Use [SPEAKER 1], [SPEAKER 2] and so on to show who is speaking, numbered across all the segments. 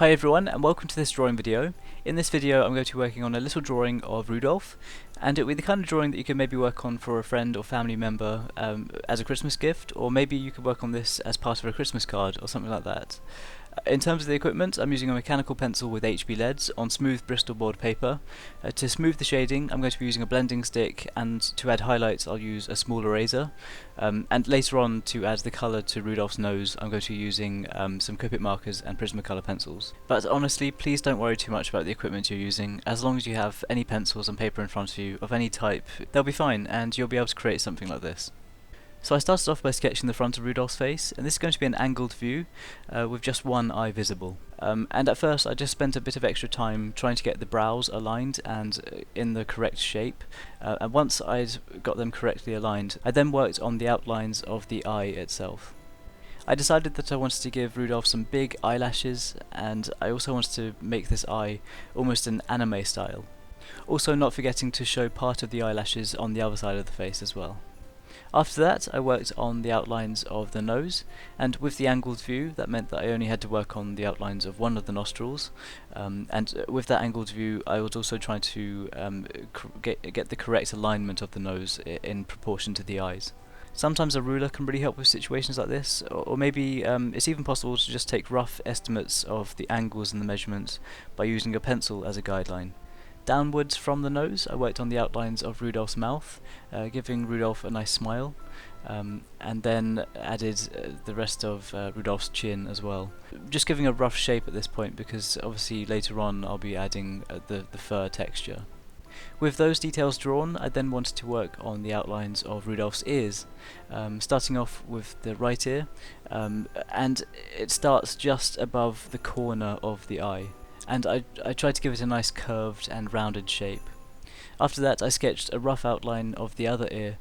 [SPEAKER 1] Hi everyone and welcome to this drawing video. In this video I'm going to be working on a little drawing of Rudolph, and it will be the kind of drawing that you can maybe work on for a friend or family member as a Christmas gift, or maybe you could work on this as part of a Christmas card or something like that. In terms of the equipment, I'm using a mechanical pencil with HB leads on smooth Bristol board paper. To smooth the shading I'm going to be using a blending stick, and to add highlights I'll use a small eraser. And later on, to add the colour to Rudolph's nose, I'm going to be using some Copic Markers and Prismacolor pencils. But honestly, please don't worry too much about the equipment you're using. As long as you have any pencils and paper in front of you of any type, they'll be fine and you'll be able to create something like this. So I started off by sketching the front of Rudolph's face, and this is going to be an angled view with just one eye visible. And at first I just spent a bit of extra time trying to get the brows aligned and in the correct shape, and once I'd got them correctly aligned, I then worked on the outlines of the eye itself. I decided that I wanted to give Rudolph some big eyelashes, and I also wanted to make this eye almost an anime style. Also not forgetting to show part of the eyelashes on the other side of the face as well. After that I worked on the outlines of the nose, and with the angled view that meant that I only had to work on the outlines of one of the nostrils, and with that angled view I was also trying to get the correct alignment of the nose in proportion to the eyes. Sometimes a ruler can really help with situations like this, or maybe it's even possible to just take rough estimates of the angles and the measurements by using a pencil as a guideline. Downwards from the nose I worked on the outlines of Rudolph's mouth, giving Rudolph a nice smile, and then added the rest of Rudolph's chin as well. Just giving a rough shape at this point because obviously later on I'll be adding the fur texture. With those details drawn, I then wanted to work on the outlines of Rudolph's ears, starting off with the right ear, and it starts just above the corner of the eye. And I tried to give it a nice curved and rounded shape. After that I sketched a rough outline of the other ear,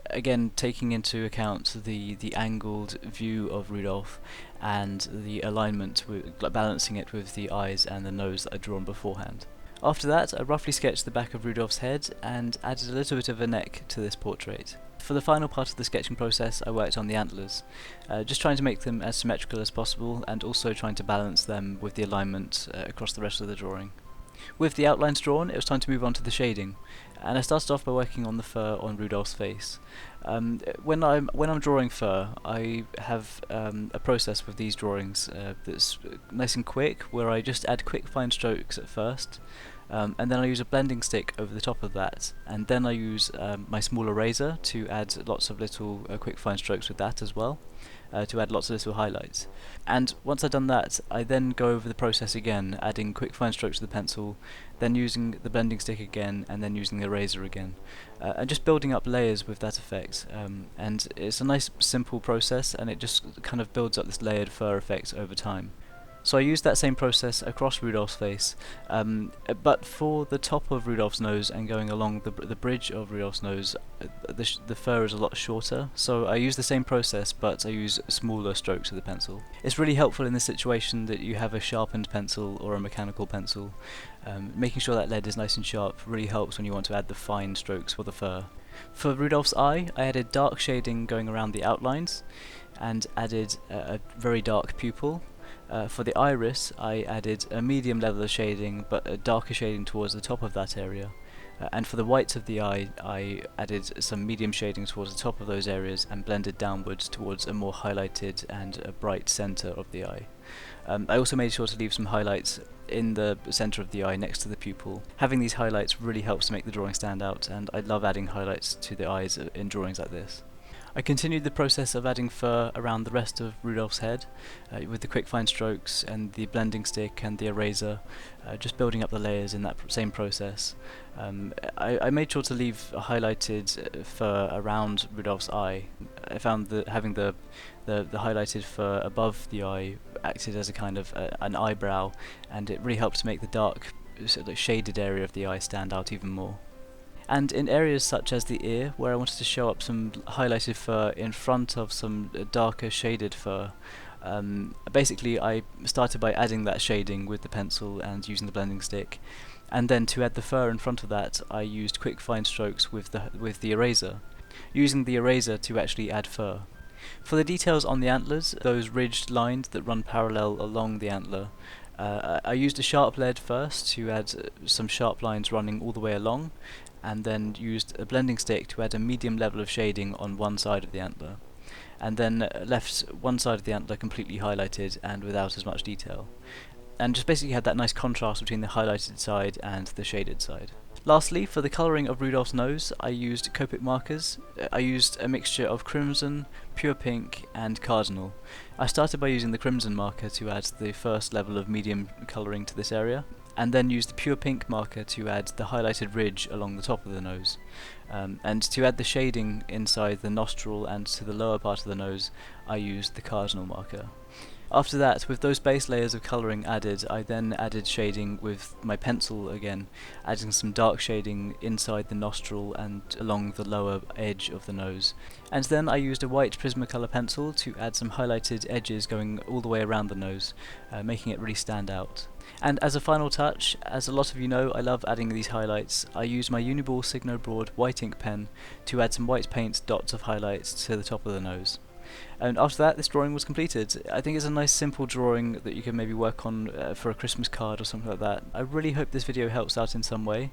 [SPEAKER 1] again taking into account the angled view of Rudolph and the alignment, balancing it with the eyes and the nose that I'd drawn beforehand. After that I roughly sketched the back of Rudolph's head and added a little bit of a neck to this portrait. For the final part of the sketching process I worked on the antlers, just trying to make them as symmetrical as possible and also trying to balance them with the alignment across the rest of the drawing. With the outlines drawn, it was time to move on to the shading, and I started off by working on the fur on Rudolph's face. When I'm drawing fur, I have a process with these drawings that's nice and quick, where I just add quick fine strokes at first, and then I use a blending stick over the top of that, and then I use my small eraser to add lots of little quick fine strokes with that as well, to add lots of little highlights. And once I've done that, I then go over the process again, adding quick fine strokes with the pencil, then using the blending stick again, and then using the eraser again, and just building up layers with that effect. And it's a nice simple process, and it just kind of builds up this layered fur effect over time. So I used that same process across Rudolph's face, but for the top of Rudolph's nose and going along the bridge of Rudolph's nose, the fur is a lot shorter, so I use the same process but I use smaller strokes of the pencil. It's really helpful in this situation that you have a sharpened pencil or a mechanical pencil. Making sure that lead is nice and sharp really helps when you want to add the fine strokes for the fur. For Rudolph's eye, I added dark shading going around the outlines and added a very dark pupil. For the iris, I added a medium level of shading, but a darker shading towards the top of that area. And for the whites of the eye, I added some medium shading towards the top of those areas and blended downwards towards a more highlighted and a bright centre of the eye. I also made sure to leave some highlights in the centre of the eye next to the pupil. Having these highlights really helps to make the drawing stand out, and I love adding highlights to the eyes in drawings like this. I continued the process of adding fur around the rest of Rudolph's head, with the quick fine strokes and the blending stick and the eraser, just building up the layers in that same process. I made sure to leave a highlighted fur around Rudolph's eye. I found that having the highlighted fur above the eye acted as a kind of an eyebrow, and it really helped to make the dark sort of shaded area of the eye stand out even more. And in areas such as the ear, where I wanted to show up some highlighted fur in front of some darker shaded fur, basically I started by adding that shading with the pencil and using the blending stick, and then to add the fur in front of that I used quick fine strokes with the eraser, using the eraser to actually add fur. For the details on the antlers, those ridged lines that run parallel along the antler, I used a sharp lead first to add some sharp lines running all the way along, and then used a blending stick to add a medium level of shading on one side of the antler, and then left one side of the antler completely highlighted and without as much detail, and just basically had that nice contrast between the highlighted side and the shaded side. Lastly, for the colouring of Rudolph's nose, I used Copic Markers. I used a mixture of crimson, pure pink and cardinal. I started by using the crimson marker to add the first level of medium colouring to this area, and then used the pure pink marker to add the highlighted ridge along the top of the nose. And to add the shading inside the nostril and to the lower part of the nose, I used the cardinal marker. After that, with those base layers of colouring added, I then added shading with my pencil again, adding some dark shading inside the nostril and along the lower edge of the nose. And then I used a white Prismacolor pencil to add some highlighted edges going all the way around the nose, making it really stand out. And as a final touch, as a lot of you know, I love adding these highlights. I used my Uniball Signo Broad white ink pen to add some white paint dots of highlights to the top of the nose. And after that, this drawing was completed. I think it's a nice simple drawing that you can maybe work on for a Christmas card or something like that. I really hope this video helps out in some way.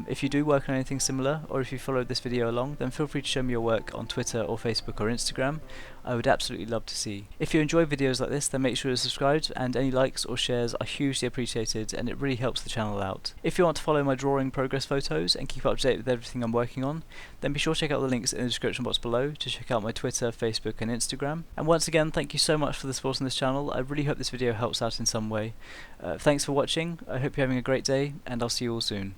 [SPEAKER 1] If you do work on anything similar, or if you followed this video along, then feel free to show me your work on Twitter or Facebook or Instagram. I would absolutely love to see. If you enjoy videos like this, then make sure to subscribe, and any likes or shares are hugely appreciated, and it really helps the channel out. If you want to follow my drawing progress photos and keep up to date with everything I'm working on, then be sure to check out the links in the description box below to check out my Twitter, Facebook and Instagram. And once again, thank you so much for the support on this channel. I really hope this video helps out in some way. Thanks for watching, I hope you're having a great day, and I'll see you all soon.